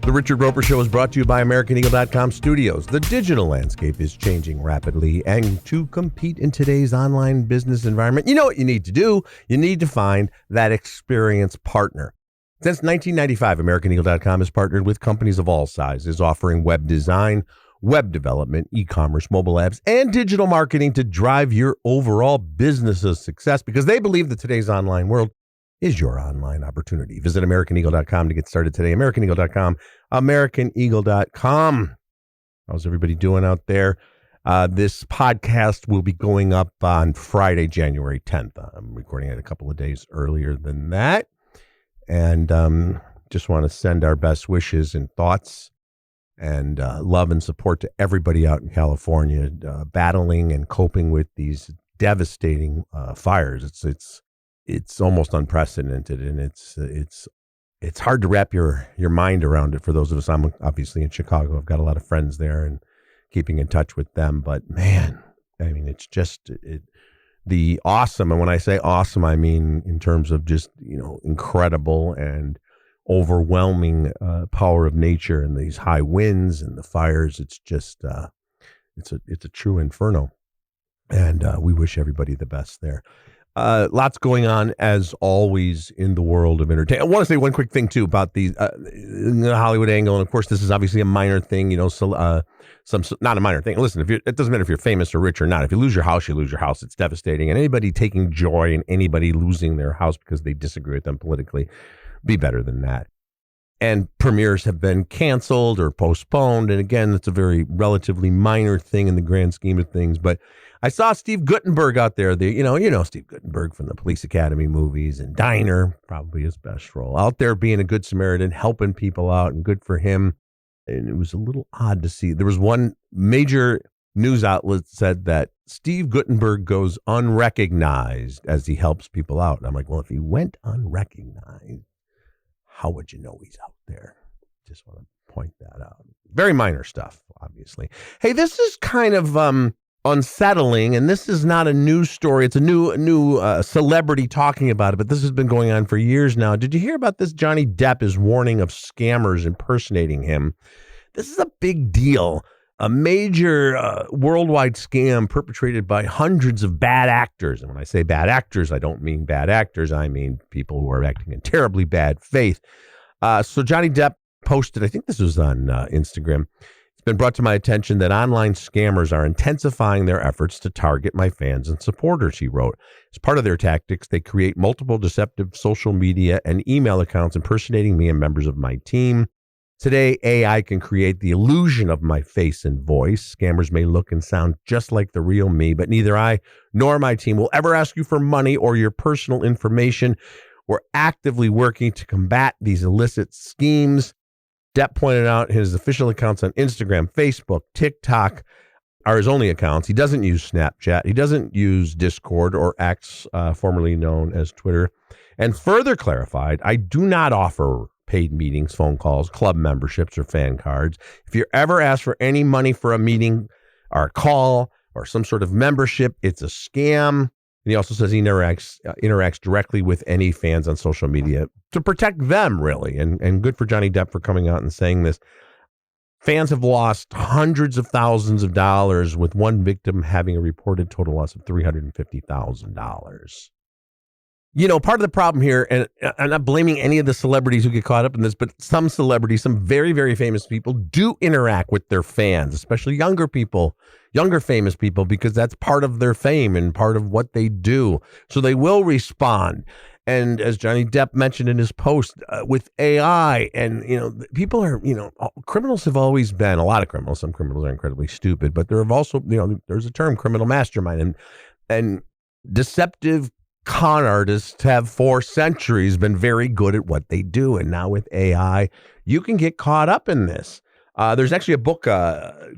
The Richard Roeper Show is brought to you by AmericanEagle.com Studios. The digital landscape is changing rapidly, and to compete in today's online business environment, you know what you need to do? You need to find that experienced partner. Since 1995, AmericanEagle.com has partnered with companies of all sizes, offering web design, web development, e-commerce, mobile apps, and digital marketing to drive your overall business's success, because they believe that today's online world is your online opportunity. Visit AmericanEagle.com to get started today. AmericanEagle.com, AmericanEagle.com. How's everybody doing out there? This podcast will be going up on Friday, January 10th. I'm recording it a couple of days earlier than that. And just want to send our best wishes and thoughts and love and support to everybody out in California battling and coping with these devastating fires. It's almost unprecedented, and it's hard to wrap your mind around it for those of us. I'm obviously in Chicago. I've got a lot of friends there and keeping in touch with them. But man, I mean, it's just the awesome. And when I say awesome, I mean in terms of just, incredible and overwhelming power of nature and these high winds and the fires. It's just it's a true inferno, and we wish everybody the best there. Lots going on, as always, in the world of entertainment. I want to say one quick thing, too, about the Hollywood angle. And, of course, this is obviously a minor thing, not a minor thing. Listen, it doesn't matter if you're famous or rich or not. If you lose your house, you lose your house. It's devastating. And anybody taking joy in anybody losing their house because they disagree with them politically, be better than that. And premieres have been canceled or postponed. And, again, it's a very relatively minor thing in the grand scheme of things. But I saw Steve Guttenberg out there. You know Steve Guttenberg from the Police Academy movies and Diner, probably his best role. Out there being a good Samaritan, helping people out, and good for him. And it was a little odd to see. There was one major news outlet said that Steve Guttenberg goes unrecognized as he helps people out. And I'm like, well, if he went unrecognized, how would you know he's out there? Just want to point that out. Very minor stuff, obviously. Hey, this is kind of unsettling, and this is not a news story. It's a new celebrity talking about it, but this has been going on for years now. Did you hear about this? Johnny Depp is warning of scammers impersonating him. This is a big deal. A major worldwide scam perpetrated by hundreds of bad actors. And when I say bad actors, I don't mean bad actors. I mean people who are acting in terribly bad faith. So Johnny Depp posted, I think this was on Instagram. It's been brought to my attention that online scammers are intensifying their efforts to target my fans and supporters, he wrote. As part of their tactics, they create multiple deceptive social media and email accounts impersonating me and members of my team. Today, AI can create the illusion of my face and voice. Scammers may look and sound just like the real me, but neither I nor my team will ever ask you for money or your personal information. We're actively working to combat these illicit schemes. Depp pointed out his official accounts on Instagram, Facebook, TikTok are his only accounts. He doesn't use Snapchat. He doesn't use Discord or X, formerly known as Twitter. And further clarified, I do not offer paid meetings, phone calls, club memberships, or fan cards. If you're ever asked for any money for a meeting or a call or some sort of membership, it's a scam. And he also says he interacts directly with any fans on social media to protect them, really. And good for Johnny Depp for coming out and saying this. Fans have lost hundreds of thousands of dollars, with one victim having a reported total loss of $350,000. Part of the problem here, and I'm not blaming any of the celebrities who get caught up in this, but some celebrities, some very, very famous people do interact with their fans, especially younger famous people, because that's part of their fame and part of what they do. So they will respond. And as Johnny Depp mentioned in his post with AI, and, people are, criminals have always been, a lot of criminals, some criminals are incredibly stupid, but there have also, there's a term, criminal mastermind, and deceptive con artists have for centuries been very good at what they do. And now with AI, you can get caught up in this. There's actually a book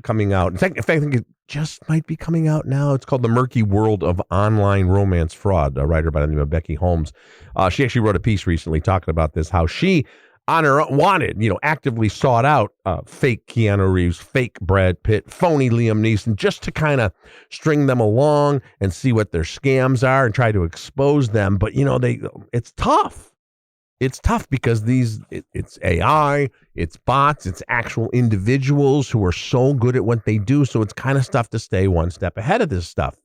coming out. In fact, I think it just might be coming out now. It's called The Murky World of Online Romance Fraud. A writer by the name of Becky Holmes. She actually wrote a piece recently talking about this, how she on her own wanted, actively sought out fake Keanu Reeves, fake Brad Pitt, phony Liam Neeson, just to kind of string them along and see what their scams are and try to expose them. But, it's tough. it's tough because it's AI, it's bots, it's actual individuals who are so good at what they do. So it's kind of stuff to stay one step ahead of this stuff.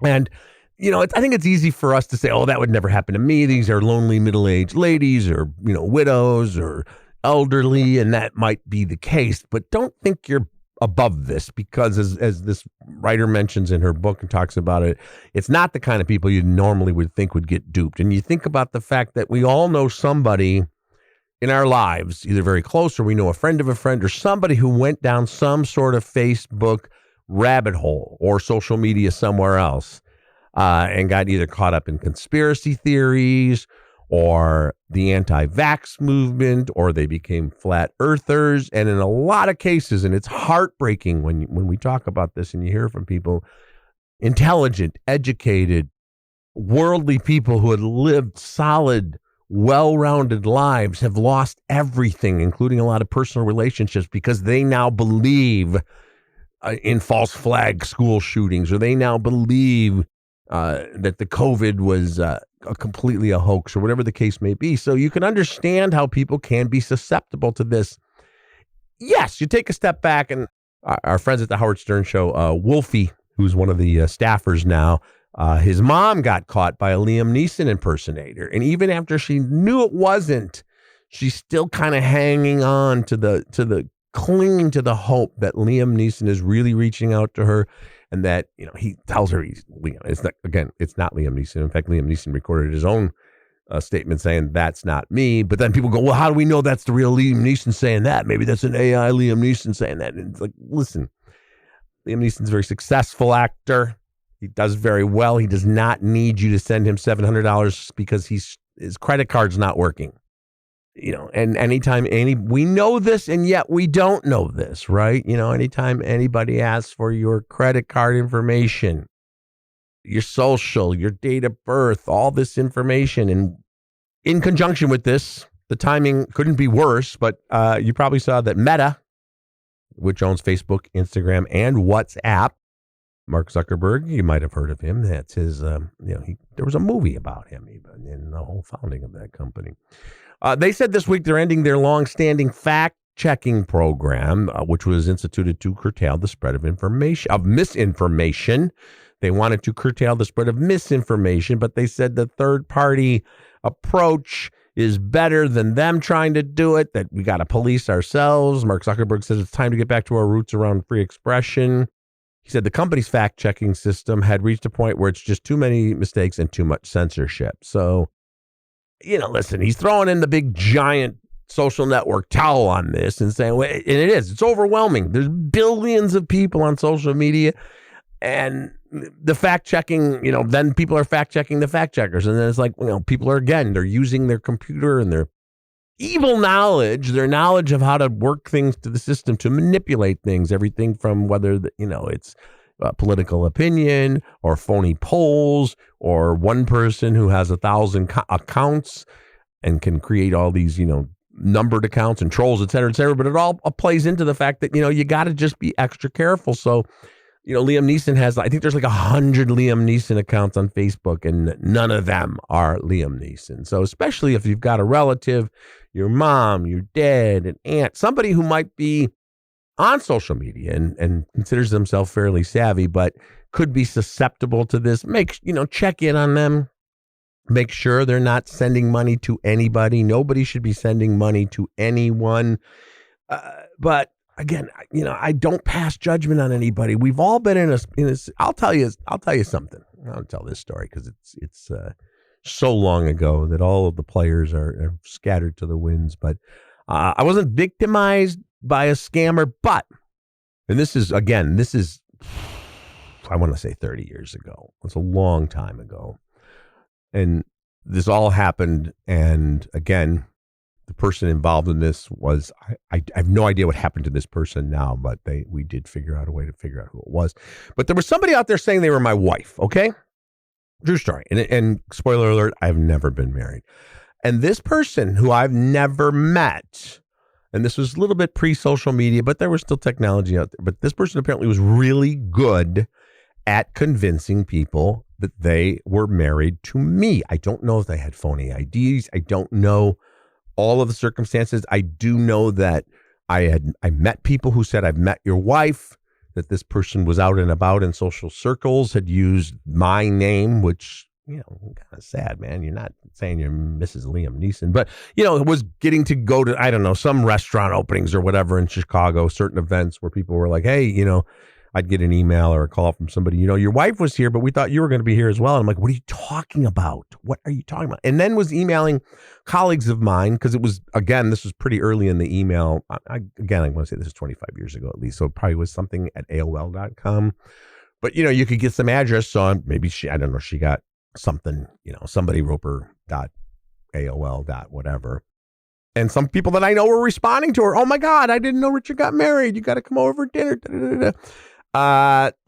And, I think it's easy for us to say, oh, that would never happen to me. These are lonely middle-aged ladies or, widows or elderly, and that might be the case. But don't think you're above this because as this writer mentions in her book and talks about it, it's not the kind of people you normally would think would get duped. And you think about the fact that we all know somebody in our lives, either very close or we know a friend of a friend or somebody who went down some sort of Facebook rabbit hole or social media somewhere else and got either caught up in conspiracy theories or the anti-vax movement, or they became flat earthers. And in a lot of cases, and it's heartbreaking when we talk about this and you hear from people, intelligent, educated, worldly people who had lived solid, well-rounded lives have lost everything, including a lot of personal relationships, because they now believe in false flag school shootings, or they now believe that the COVID was completely a hoax, or whatever the case may be. So you can understand how people can be susceptible to this. Yes, you take a step back, and our friends at the Howard Stern show, Wolfie, who's one of the staffers now, his mom got caught by a Liam Neeson impersonator. And even after she knew it wasn't, she's still kind of hanging on to clinging to the hope that Liam Neeson is really reaching out to her. And that, he tells her it's not Liam Neeson. In fact, Liam Neeson recorded his own statement saying, that's not me. But then people go, well, how do we know that's the real Liam Neeson saying that? Maybe that's an AI Liam Neeson saying that. And it's like, listen, Liam Neeson's a very successful actor. He does very well. He does not need you to send him $700 because his credit card's not working. And anytime we know this, and yet we don't know this, right? Anytime anybody asks for your credit card information, your social, your date of birth, all this information, and in conjunction with this, the timing couldn't be worse, but you probably saw that Meta, which owns Facebook, Instagram, and WhatsApp, Mark Zuckerberg, you might have heard of him. That's his, there was a movie about him even in the whole founding of that company. They said this week they're ending their long-standing fact-checking program, which was instituted to curtail the spread of misinformation. They wanted to curtail the spread of misinformation, but they said the third-party approach is better than them trying to do it, that we got to police ourselves. Mark Zuckerberg says it's time to get back to our roots around free expression. He said the company's fact-checking system had reached a point where it's just too many mistakes and too much censorship. So, listen, he's throwing in the big giant social network towel on this and saying, well, and it's overwhelming. There's billions of people on social media, and the fact checking, then people are fact checking the fact checkers. And then it's like, people are, they're using their computer and their evil knowledge, their knowledge of how to work things to the system to manipulate things, everything from whether, it's political opinion or phony polls or one person who has 1,000 accounts and can create all these, numbered accounts and trolls, et cetera, et cetera. But it all plays into the fact that, you got to just be extra careful. So, Liam Neeson has, I think there's like 100 Liam Neeson accounts on Facebook, and none of them are Liam Neeson. So especially if you've got a relative, your mom, your dad, an aunt, somebody who might be on social media and considers themselves fairly savvy, but could be susceptible to this, check in on them. Make sure they're not sending money to anybody. Nobody should be sending money to anyone. But again, I don't pass judgment on anybody. We've all been in a. I'll tell you something. I'll tell this story because it's so long ago that all of the players are scattered to the winds. But I wasn't victimized by a scammer, but, and this is, I want to say 30 years ago. It's a long time ago. And this all happened. And again, the person involved in this was, I have no idea what happened to this person now, but we did figure out a way to figure out who it was. But there was somebody out there saying they were my wife. Okay. True story. And spoiler alert, I've never been married. And this person who I've never met, and this was a little bit pre-social media, but there was still technology out there. But this person apparently was really good at convincing people that they were married to me. I don't know if they had phony IDs. I don't know all of the circumstances. I do know that I met people who said, I've met your wife, that this person was out and about in social circles, had used my name, which, kind of sad, man. You're not saying you're Mrs. Liam Neeson, but, it was getting to go to, I don't know, some restaurant openings or whatever in Chicago, certain events where people were like, hey, I'd get an email or a call from somebody, your wife was here, but we thought you were going to be here as well. And I'm like, what are you talking about? What are you talking about? And then was emailing colleagues of mine, because it was, again, this was pretty early in the email. I want to say this is 25 years ago at least. So it probably was something at AOL.com. But, you could get some address on, maybe she got something, somebody Roeper.aol. whatever. And some people that I know were responding to her. Oh my God, I didn't know Richard got married. You got to come over for dinner. Da, da, da, da.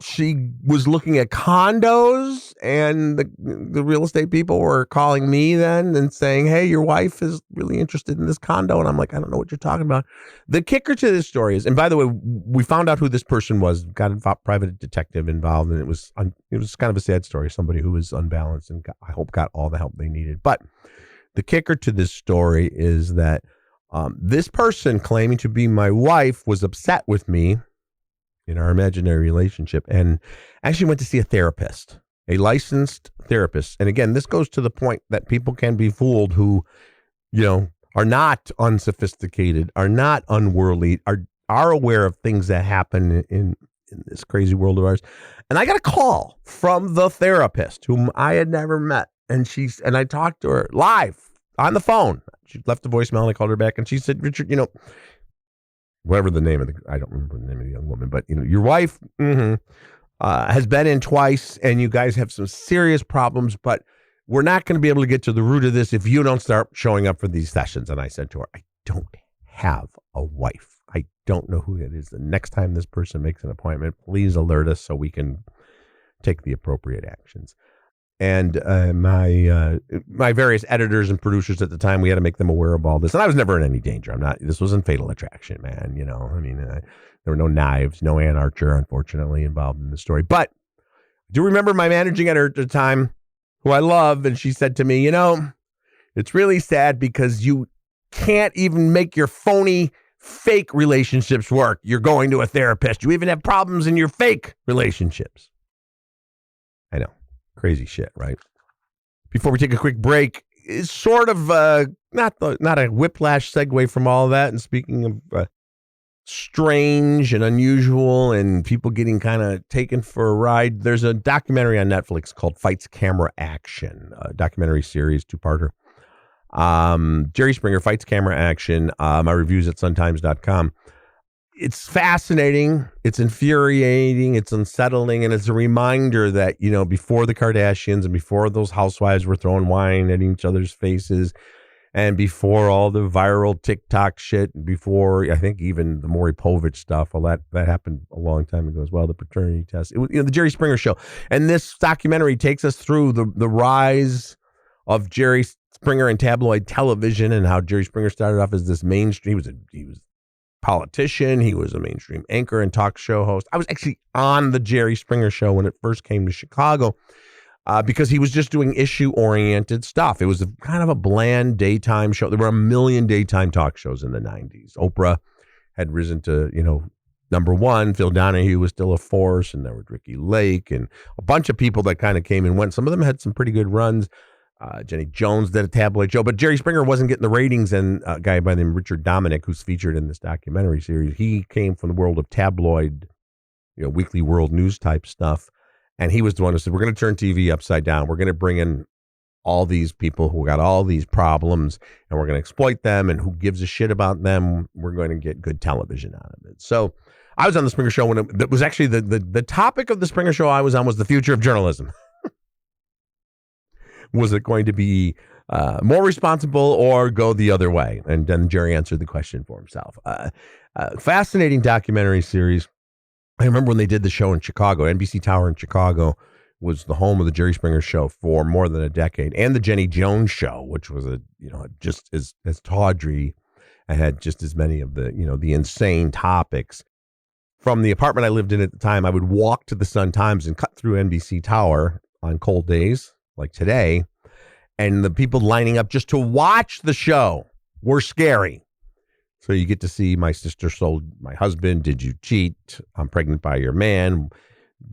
She was looking at condos, and the real estate people were calling me then and saying, hey, your wife is really interested in this condo. And I'm like, I don't know what you're talking about. The kicker to this story is, and by the way, we found out who this person was, got a private detective involved, and it was kind of a sad story. Somebody who was unbalanced and I hope got all the help they needed. But the kicker to this story is that this person claiming to be my wife was upset with me in our imaginary relationship and actually went to see a therapist, a licensed therapist. And again, this goes to the point that people can be fooled who, are not unsophisticated, are not unworldly, are aware of things that happen in this crazy world of ours. And I got a call from the therapist whom I had never met. And I talked to her live on the phone. She left a voicemail and I called her back and she said, Richard, whatever the name of I don't remember the name of the young woman, but your wife has been in twice and you guys have some serious problems, but we're not going to be able to get to the root of this if you don't start showing up for these sessions. And I said to her, I don't have a wife. I don't know who it is. The next time this person makes an appointment, please alert us so we can take the appropriate actions. And my various editors and producers at the time, we had to make them aware of all this. And I was never in any danger. This wasn't Fatal Attraction, man. There were no knives, no Ann Archer, unfortunately, involved in the story. But I do remember my managing editor at the time, who I love, and she said to me, it's really sad because you can't even make your phony, fake relationships work. You're going to a therapist. You even have problems in your fake relationships. I know. Crazy shit, right? Before we take a quick break, it's sort of not a whiplash segue from all that. And speaking of strange and unusual and people getting kind of taken for a ride, there's a documentary on Netflix called Fights Camera Action, a documentary series, two-parter. Jerry Springer, Fights Camera Action. My reviews at suntimes.com. It's fascinating, it's infuriating, it's unsettling, and it's a reminder that, before the Kardashians and before those housewives were throwing wine at each other's faces, and before all the viral TikTok shit, before, I think, even the Maury Povich stuff, all that happened a long time ago as well, the paternity test. It was, the Jerry Springer Show. And this documentary takes us through the rise of Jerry Springer and tabloid television and how Jerry Springer started off as this mainstream, he was politician. He was a mainstream anchor and talk show host. I was actually on the Jerry Springer Show when it first came to Chicago because he was just doing issue-oriented stuff. It was kind of a bland daytime show. There were a million daytime talk shows in the 90s. Oprah had risen to, number one. Phil Donahue was still a force, and there was Ricky Lake and a bunch of people that kind of came and went. Some of them had some pretty good runs. Jenny Jones did a tabloid show, but Jerry Springer wasn't getting the ratings, and a guy by the name of Richard Dominic, who's featured in this documentary series, he came from the world of tabloid, weekly world news type stuff, and he was the one who said, we're going to turn TV upside down. We're going to bring in all these people who got all these problems, and we're going to exploit them, and who gives a shit about them. We're going to get good television out of it. So I was on the Springer Show when it was actually the topic of the Springer Show I was on was the future of journalism. Was it going to be more responsible or go the other way? And then Jerry answered the question for himself. Fascinating documentary series. I remember when they did the show in Chicago. NBC Tower in Chicago was the home of the Jerry Springer Show for more than a decade, and the Jenny Jones Show, which was just as tawdry and had just as many of the the insane topics. from the apartment I lived in at the time, I would walk to the Sun-Times and cut through NBC Tower on cold days like today. And the people lining up just to watch the show were scary. So you get to see My Sister Sold My Husband, Did You Cheat, I'm Pregnant by Your Man,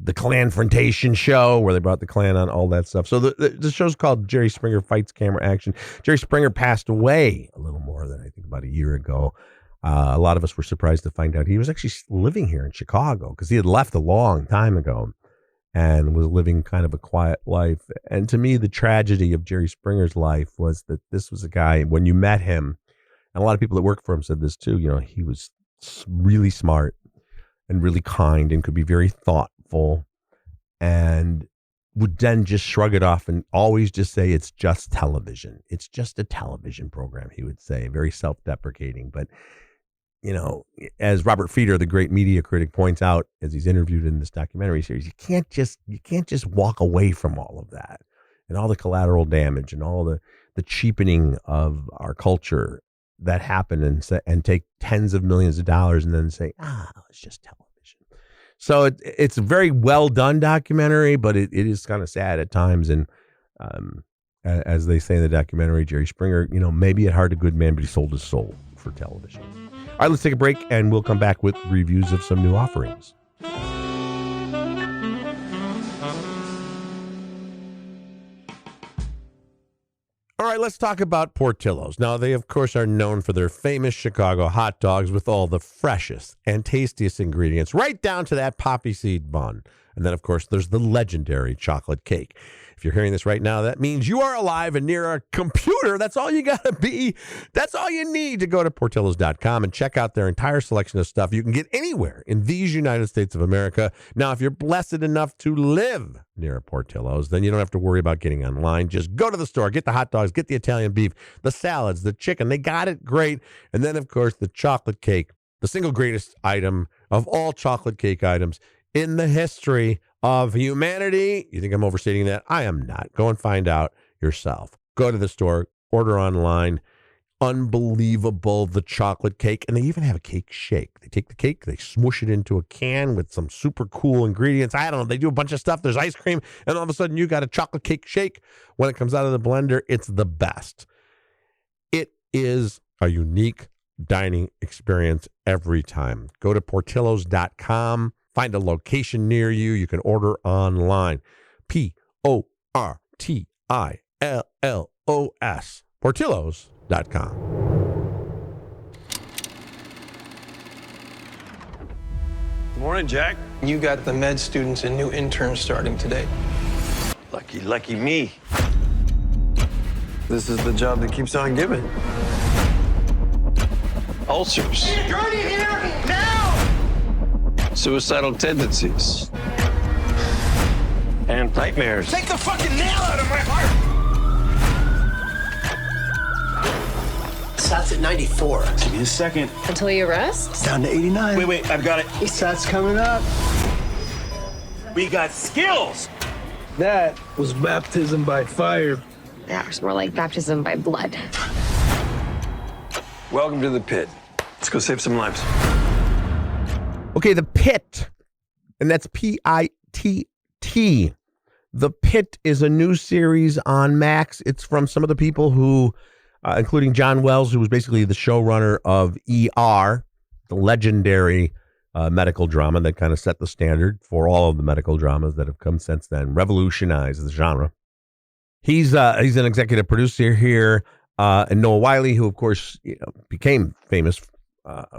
the Clanfrontation show where they brought the Klan on, all that stuff. So the show's called Jerry Springer Fights Camera Action. Jerry Springer passed away a little more than I think about a year ago. A lot of us were surprised to find out he was actually living here in Chicago because he had left a long time ago and was living kind of a quiet life. And to me, the tragedy of Jerry Springer's life was that this was a guy, when you met him, and a lot of people that worked for him said this too, you know, he was really smart and really kind and could be very thoughtful and would then just shrug it off and always just say, it's just television. It's just a television program, he would say, very self-deprecating. But you know, as Robert Feeder, the great media critic, points out as he's interviewed in this documentary series, you can't just walk away from all of that and all the collateral damage and all the cheapening of our culture that happened and take tens of millions of dollars and then say, it's just television. So it's a very well done documentary, but it is kind of sad at times. And as they say in the documentary, Jerry Springer, you know, maybe at heart a good man, but he sold his soul for television. All right, let's take a break, and we'll come back with reviews of some new offerings. All right, let's talk about Portillo's. Now, they, of course, are known for their famous Chicago hot dogs with all the freshest and tastiest ingredients, right down to that poppy seed bun. And then, of course, there's the legendary chocolate cake. If you're hearing this right now, that means you are alive and near a computer. That's all you got to be. That's all you need to go to Portillos.com and check out their entire selection of stuff you can get anywhere in these United States of America. Now, if you're blessed enough to live near a Portillo's, then you don't have to worry about getting online. Just go to the store, get the hot dogs, get the Italian beef, the salads, the chicken. They got it great. And then, of course, the chocolate cake, the single greatest item of all chocolate cake items in the history of humanity. You think I'm overstating that? I am not. Go and find out yourself. Go to the store, order online. Unbelievable, the chocolate cake. And they even have a cake shake. They take the cake, they smoosh it into a can with some super cool ingredients. I don't know. They do a bunch of stuff. There's ice cream. And all of a sudden, you got a chocolate cake shake. When it comes out of the blender, it's the best. It is a unique dining experience every time. Go to Portillos.com. Find a location near you. You can order online. Portillos. Portillos.com. Morning, Jack. You got the med students and new interns starting today. Lucky me. This is the job that keeps on giving. Ulcers. Johnny here now! Suicidal tendencies. And nightmares. Take the fucking nail out of my heart! Sats at 94. Give me a second. Until you rest? Down to 89. Wait, I've got it. Sats coming up. We got skills. That was baptism by fire. Yeah, it's more like baptism by blood. Welcome to the Pit. Let's go save some lives. Okay, the Pitt, and that's Pitt. The Pitt is a new series on Max. It's from some of the people who, including John Wells, who was basically the showrunner of ER, the legendary medical drama that kind of set the standard for all of the medical dramas that have come since then, revolutionized the genre. He's an executive producer here, and Noah Wiley, who of course became famous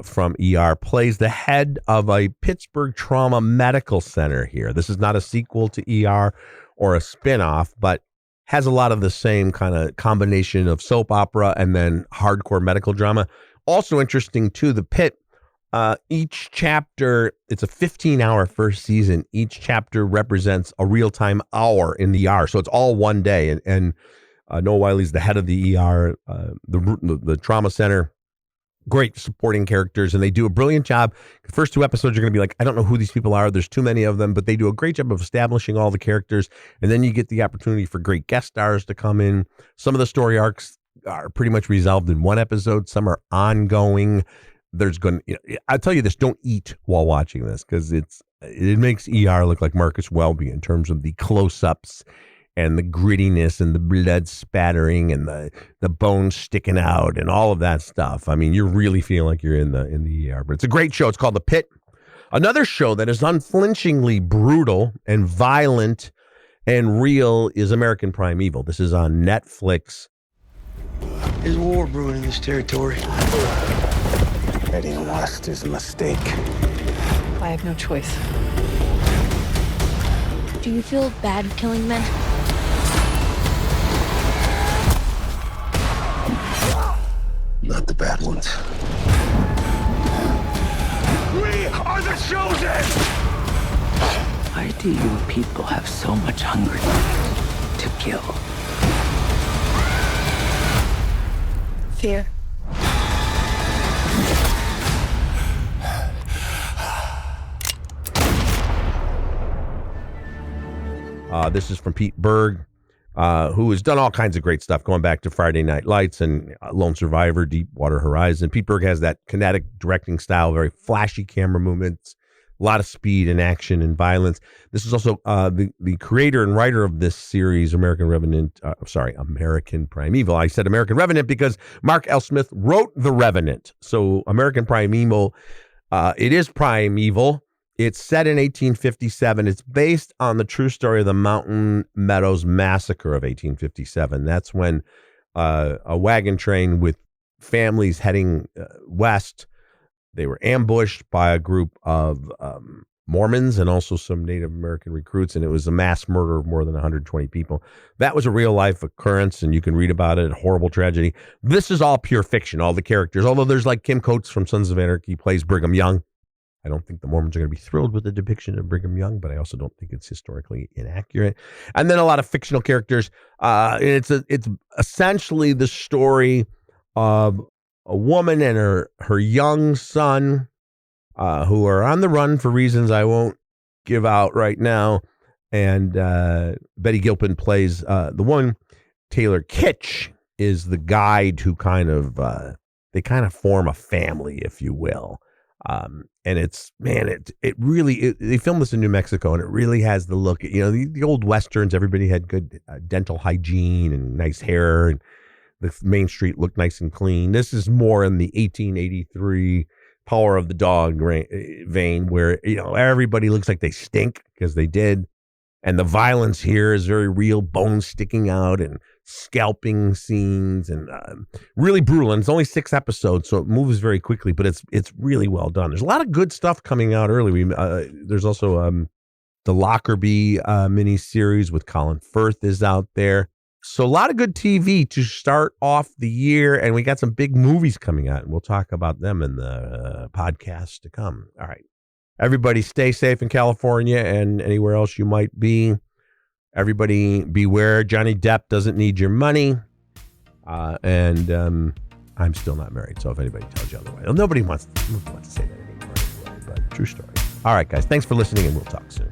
from ER, plays the head of a Pittsburgh trauma medical center here. This is not a sequel to ER or a spinoff, but has a lot of the same kind of combination of soap opera and then hardcore medical drama. Also interesting too, the Pit. Each chapter, it's a 15-hour first season. Each chapter represents a real-time hour in the ER. So it's all one day. And Noah Wiley's the head of the ER, the trauma center. Great supporting characters, and they do a brilliant job. The first two episodes, you're going to be like, I don't know who these people are. There's too many of them, but they do a great job of establishing all the characters. And then you get the opportunity for great guest stars to come in. Some of the story arcs are pretty much resolved in one episode. Some are ongoing. there's going to, I'll tell you this, don't eat while watching this because it makes ER look like Marcus Welby in terms of the close-ups and the grittiness and the blood spattering and the bones sticking out and all of that stuff. I mean, you really feel like you're in the ER, but it's a great show. It's called The Pit. Another show that is unflinchingly brutal and violent and real is American Primeval. This is on Netflix. There's war brewing in this territory. Heading west is a mistake. I have no choice. Do you feel bad killing men? Not the bad ones. We are the chosen! Why do you people have so much hunger to kill? Fear. This is from Pete Berg, who has done all kinds of great stuff, going back to Friday Night Lights and Lone Survivor, Deepwater Horizon. Pete Berg has that kinetic directing style, very flashy camera movements, a lot of speed and action and violence. This is also the creator and writer of this series, American Primeval. I said American Revenant because Mark L. Smith wrote The Revenant. So American Primeval, it is primeval. It's set in 1857. It's based on the true story of the Mountain Meadows Massacre of 1857. That's when a wagon train with families heading west, they were ambushed by a group of Mormons and also some Native American recruits, and it was a mass murder of more than 120 people. That was a real-life occurrence, and you can read about it, a horrible tragedy. This is all pure fiction, all the characters, although there's like Kim Coates from Sons of Anarchy plays Brigham Young. I don't think the Mormons are going to be thrilled with the depiction of Brigham Young, but I also don't think it's historically inaccurate. And then a lot of fictional characters. It's essentially the story of a woman and her young son who are on the run for reasons I won't give out right now. And Betty Gilpin plays the woman. Taylor Kitsch is the guide who they kind of form a family, if you will. And it's, man, it really, they filmed this in New Mexico, and it really has the look, the old Westerns, everybody had good dental hygiene and nice hair, and the main street looked nice and clean. This is more in the 1883 Power of the Dog vein where, everybody looks like they stink because they did. And the violence here is very real, bones sticking out and scalping scenes and really brutal. And it's only 6 episodes, so it moves very quickly, but it's really well done. There's a lot of good stuff coming out early. There's also the Lockerbie miniseries with Colin Firth is out there. So a lot of good TV to start off the year, and we got some big movies coming out, and we'll talk about them in the podcast to come. All right. Everybody stay safe in California and anywhere else you might be. Everybody beware. Johnny Depp doesn't need your money. And I'm still not married. So if anybody tells you otherwise, nobody wants to say that anymore. But true story. All right, guys. Thanks for listening, and we'll talk soon.